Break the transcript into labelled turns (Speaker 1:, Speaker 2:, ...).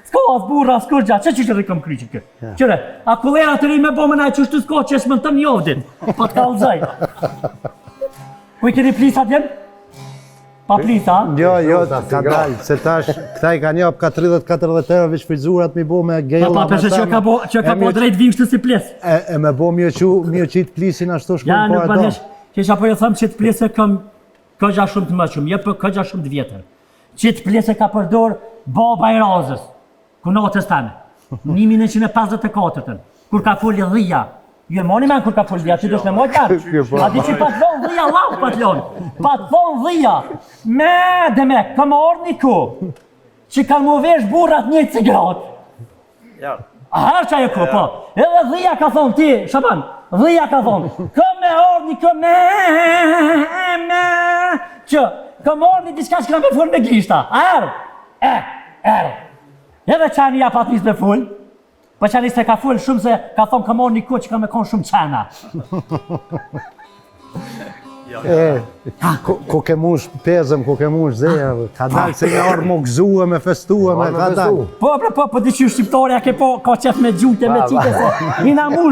Speaker 1: S'ka as burra, s'ka gja, që që rikëm kryqin kë? Qëre, a kulera të ri me bo më naj që shtu s'ka që është më të njovdin, pa t'ka lëzaj. Po i keni plisat jenë? Pa plisa?
Speaker 2: Jo, ka dalë, se tash, këta i ka njop ka 30-40 euro veç frizurat mi bo me gejla.
Speaker 1: Pa peshe që ka po drejt vingshtë si ples.
Speaker 2: E me bo mjë qitë plisin ashtu shkojnë
Speaker 1: Ja,
Speaker 2: po
Speaker 1: nuk banesh, që isha po jo thëmë qitë plese kam këgja shumë të më shumë, je për këgja shumë të vjetër. Qitë plese ka përdor baba i razës, kunatës tane, 1954, kur ka folli dhia. Jo moni men kur ka folli dhia, që dush me mojtë kanë. A di që pat thonë dhia, lau pat lonë. Pat thonë dhia, me dhe me, kam orë një ku, që kanë mu vesh burrat një cigaret. A herë që ajo ku, po. Edhe dhia ka thonë ti, Shaban, dhia ka thonë, këm me orë një këm me, që, këm orë një diska që ka me full me gishta. A herë. Edhe qani ja pat njës me full, po qani se ka full shumë se ka thonë kam orë një ku që ka me konë shumë qana.
Speaker 2: Ku ke mush pezëm, ku ke mush zeja, ka dalë se një orë më gëzua, me festua, me ka dalë.
Speaker 1: Po, di që shqiptarja ke po, ka qef me gjute, me qite se, i na mush.